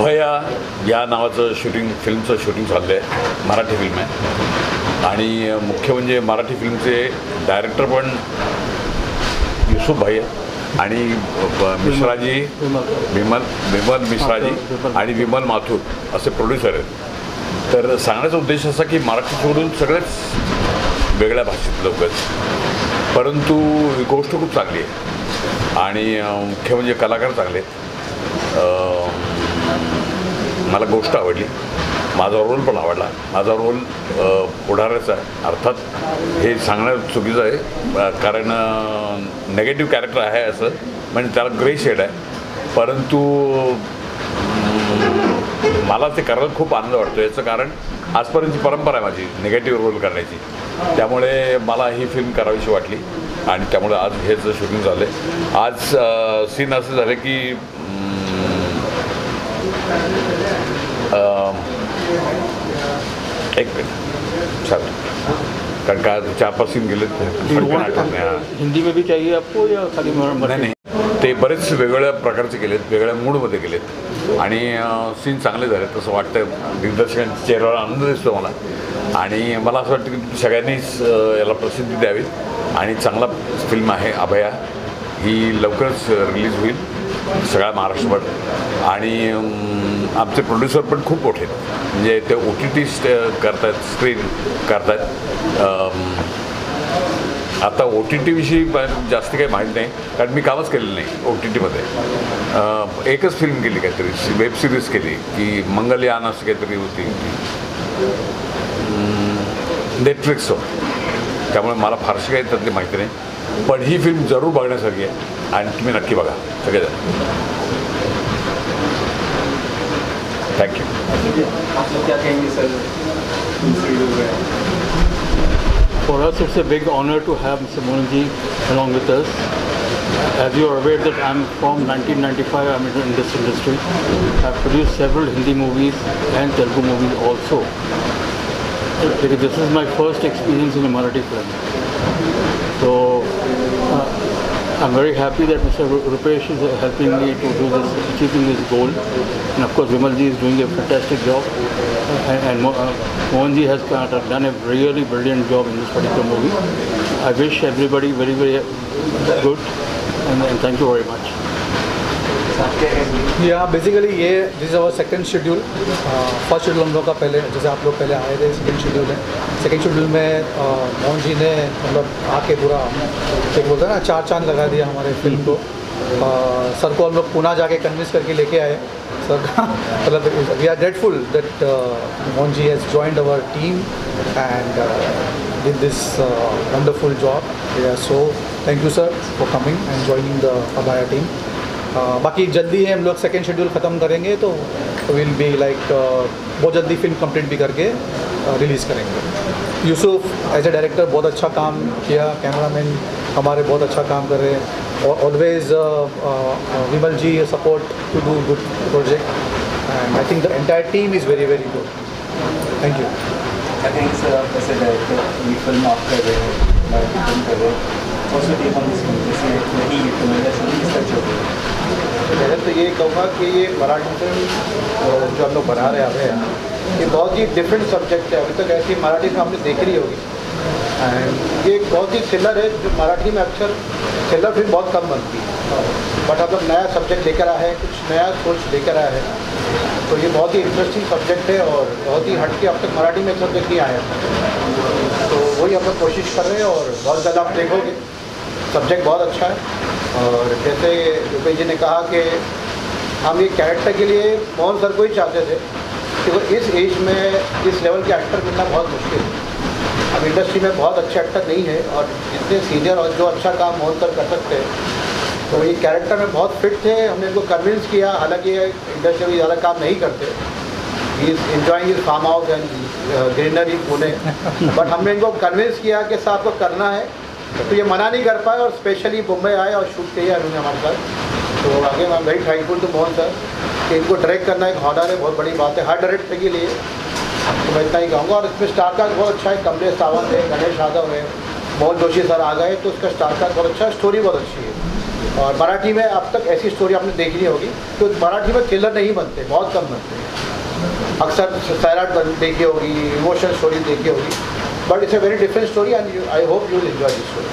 अभया या नावाचं फिल्मचं शूटिंग चाललं आहे. मराठी फिल्म आहे आणि मुख्य म्हणजे मराठी फिल्मचे डायरेक्टर पण युसुफ भाई आणि मिश्राजी विमल मिश्राजी आणि विमल माथुर असे प्रोड्युसर आहेत. तर सांगण्याचा उद्देश असा की मराठी सोडून सगळेच वेगळ्या भाषेत लोक आहेत, परंतु ही गोष्ट खूप चांगली आहे आणि मुख्य म्हणजे कलाकार चांगले आहेत. मला गोष्ट आवडली, माझा रोल पण आवडला. माझा रोल पुढाऱ्याचा आहे. अर्थात हे सांगणं चुकीचं आहे कारण नेगेटिव्ह कॅरेक्टर आहे असं, म्हणजे त्याला ग्रे शेड आहे, परंतु मला ते करायला खूप आनंद वाटतो. याचं कारण आजपर्यंतची परंपरा आहे माझी नेगेटिव्ह रोल करण्याची, त्यामुळे मला ही फिल्म करावीशी वाटली आणि त्यामुळे आज हेच शूटिंग झालं आहे. आज सीन असं झालं की एक मिनट चालेल कारण का 4-5 सीन गेले. हिंदी में भी चाहिए आपको या खाली नाही, ते बरेच वेगवेगळ्या प्रकारचे केलेत, वेगळ्या मूडमध्ये केलेत आणि सीन चांगले झाले तसं वाटतं. दिग्दर्शकांच्या चेहऱ्यावर आनंद दिसतो मला आणि मला असं वाटतं की तुमच्या सगळ्यांनीच याला प्रसिद्धी द्यावी आणि चांगला फिल्म आहे अभया. ही लवकरच रिलीज होईल सगळ्या महाराष्ट्रभर आणि आमचे प्रोड्युसर पण खूप मोठे आहेत, म्हणजे ते OTT करतात, स्क्रीन करतात. आता OTT विषयी जास्त काही माहीत नाही कारण मी कामच केलेलं नाही OTTमध्ये. एकच फिल्म केली काहीतरी, वेब सिरीज केली की मंगलयान असं काहीतरी होती नेटफ्लिक्सवर, त्यामुळे मला फारशी काही त्यातली माहिती नाही. पण ही फिल्म जरूर बघण्यासारखी आहे आणि तुम्ही नक्की बघा सगळेजण. Thank you. For us, it's a big honor to have Mr. Mohanji along with us. As you are aware that I'm from 1995, I'm in this industry. I've produced several Hindi movies and Telugu movies also. Because this is my first experience in a Marathi film. So I'm very happy that Mr. Rupesh is helping me to do this, achieving this goal. And of course, Vimalji is doing a fantastic job. And Mohanji has done a really brilliant job in this particular movie. I wish everybody very, very good. And thank you very much. या basically this is our second schedule. First schedule हम लोग का पहले, जैसे आप लोग पहले आए थे, सेकंड शेड्यूल है. सेकंड शेड्यूल में मोहन जी ने मतलब आके पूरा एक बोलते हैं ना 4 चांद लगा दिया हमारे फिल्म को. सर को हम लोग पुणे जाके कन्विंस करके लेके आए. सर का मतलब we are grateful that Mohan ji has joined our team and did this wonderful job. So thank you sir for coming and joining the Abaya team. बाकी जल्दी ही हम लोग सेकेंड शेड्यूल ख़त्म करेंगे तो विल बी लाइक बहुत जल्दी फिल्म कंप्लीट भी करके रिलीज़ करेंगे. यूसुफ एज ए डायरेक्टर बहुत अच्छा काम किया, कैमरामैन हमारे बहुत अच्छा काम कर रहे हैं और always Vimal ji support to do good project and I think the entire team is very very good. Thank you. I think sir आप ऐसे डायरेक्टर ये फिल्म आप कर रहे हैं, फिल्म कर रहे हैं, also take on this film, जैसे नहीं तो मैंने सभी रिसर्च हो गई. पहले तो ये कहूँगा कि ये मराठी फिल्म जो हम लोग बना रहे हैं ये बहुत ही डिफरेंट सब्जेक्ट है. अभी तक ऐसी मराठी फिल्म आपने देखी नहीं होगी एंड ये बहुत ही थ्रिलर है जो मराठी में अक्सर थ्रिलर फिल्म बहुत कम बनती है. बट हम लोग नया सब्जेक्ट लेकर आए हैं, कुछ नया सोच लेकर आए हैं, तो ये बहुत ही इंटरेस्टिंग सब्जेक्ट है और बहुत ही हटके अब तक मराठी में सब्जेक्ट नहीं आया. तो वही हम लोग कोशिश कर रहे हैं और बहुत ज़्यादा आप देखोगे सब्जेक्ट बहुत अच्छा है. और जैसे रुपेश जी ने कहा कि हम ये कैरेक्टर के लिए मोहन सर को ही चाहते थे कि वो इस एज में इस लेवल के एक्टर मिलना बहुत मुश्किल है. अब इंडस्ट्री में बहुत अच्छे एक्टर नहीं है और जितने सीनियर और जो अच्छा काम मोहन सर कर सकते हैं तो ये कैरेक्टर में बहुत फिट थे. हमने इनको कन्विंस किया, हालांकि ये इंडस्ट्री में ज़्यादा काम नहीं करते, he is enjoying his farm house and greenery Pune, but हमने इनको कन्विंस किया कि साहब आपको करना है. तो ये मना नहीं कर पाए और स्पेशली मुंबई आए और शूट किया उन्होंने हमारे साथ. तो आगे मैं very thankful to Mohan sir कि इनको डायरेक्ट करना एक हॉनर है, बहुत बड़ी बात है हर डायरेक्टर के लिए. तो मैं इतना ही कहूँगा. और इसमें स्टार कास्ट बहुत अच्छा है, कमलेश सावंत है, गणेश यादव है, मोहन जोशी सर आ गए, तो इसका स्टार कास्ट बहुत अच्छा है, स्टोरी बहुत अच्छी है. और मराठी में अब तक ऐसी स्टोरी आपने देखी नहीं होगी, तो मराठी में किलर नहीं बनते, बहुत कम बनते हैं। अक्सर सैराट देखी होगी, इमोशनल स्टोरी देखी होगी, but it's a very different story and I hope you will enjoy this story.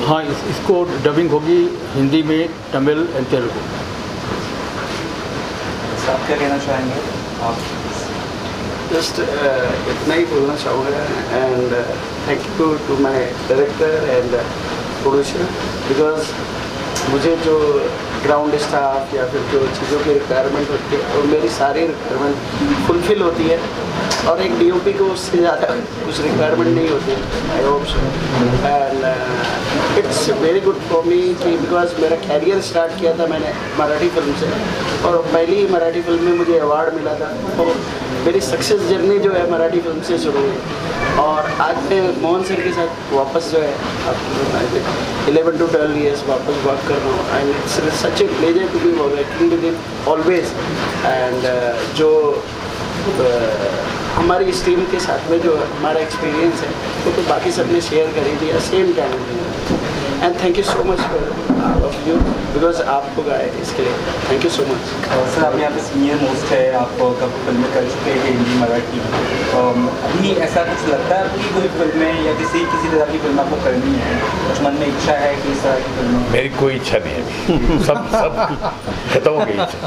हाँ, इसको डबिंग होगी हिंदी में, तमिल एंड तेलुगु। आप क्या कहना चाहेंगे आप? जस्ट इतना ही बोलना चाहूँगा and thank you to my director and producer, because मुझे जो ग्राउंड स्टाफ या फिर जो चीज़ों की रिक्वायरमेंट होती है और मेरी सारी रिक्वायरमेंट फुलफिल होती है, और एक डीओपी को उससे ज़्यादा कुछ रिक्वायरमेंट नहीं होती है। I hope so and it's very good for me कि बिकॉज मेरा कैरियर स्टार्ट किया था मैंने मराठी फिल्म से, और पहली मराठी फिल्म में मुझे अवार्ड मिला था, तो मेरी सक्सेस जर्नी जो है मराठी फिल्म से शुरू हुई। और आज मैं मोहन सर के साथ वापस जो है 11 to 12 years वापस वर्क कर रहा हूँ, and it's such a pleasure to be working with him always. And जो हमारी इस टीम के साथ में जो हमारा एक्सपीरियंस है वो तो बाकी सब ने शेयर कर ही दिया same time. And thank you so much for of you, because आप लोग आए इसके लिए, thank you so much. Sir आप यहाँ पे सीनियर मोस्ट है, आप कब फिल्में कर चुके हैं हिंदी मराठी, अभी ऐसा कुछ लगता है आपकी कोई फिल्में या किसी तरह की फिल्म आपको करनी है, कुछ मन में इच्छा है कि इस तरह की फिल्में? मेरी कोई इच्छा नहीं है अभी। सब खत्म हो गई इच्छा।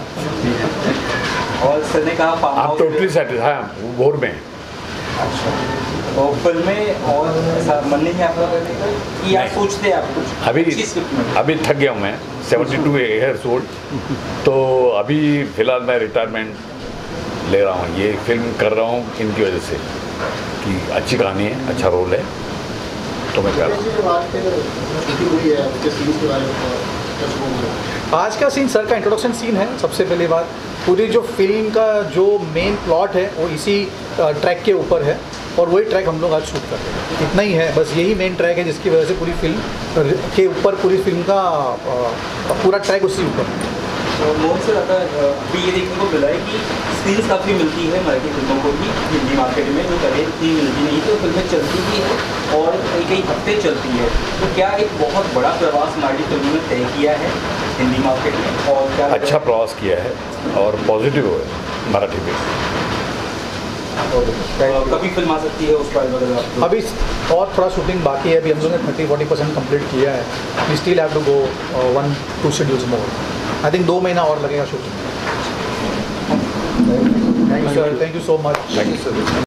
और सर ने कहा फार्म आप हाउस टोटली सेटिस्फाई, हाँ भोर में। अच्छा, तो फिल्में और ऐसा मन नहीं है आपका करने का कि आप नहीं। सोचते हैं आप कुछ अभी अच्छी स्क्रिप्ट में? अभी थक गया हूँ मैं, 72 ईयर्स ओल्ड, तो अभी फ़िलहाल मैं रिटायरमेंट ले रहा हूँ। ये फिल्म कर रहा हूँ इनकी वजह से कि अच्छी कहानी है, अच्छा रोल है, तो मैं कर रहा हूँ। आज का सीन सर का इंट्रोडक्शन सीन है। सबसे पहली बात, पूरी जो फिल्म का जो मेन प्लॉट है वो इसी ट्रैक के ऊपर है, और वही ट्रैक हम लोग आज शूट कर रहे हैं। इतना ही है, बस यही मेन ट्रैक है जिसकी वजह से पूरी फिल्म के ऊपर, पूरी फिल्म का पूरा ट्रैक उसी ऊपर है। तो मोहन सर अभी ये देखने को मिला है कि स्क्रीन्स काफ़ी मिलती है मराठी फिल्मों को भी हिंदी मार्केट में, जो पहले इतनी मिलती नहीं थी, तो फिल्में चलती भी है और कई हफ्ते चलती है। तो क्या एक बहुत बड़ा प्रवास मराठी फिल्मों ने तय किया है हिंदी मार्केट में, और क्या अच्छा प्रवास किया है और पॉजिटिव है मराठी में। कभी फिल्म आ सकती है उस पर वगैरह आप? अभी और थोड़ा शूटिंग बाकी है, अभी हम लोग ने 30-40% कंप्लीट किया है। We still have to go 1-2 schedules more. I think 2 महीना और लगेगा shooting. Thank you sir, thank you so much. Thank you sir.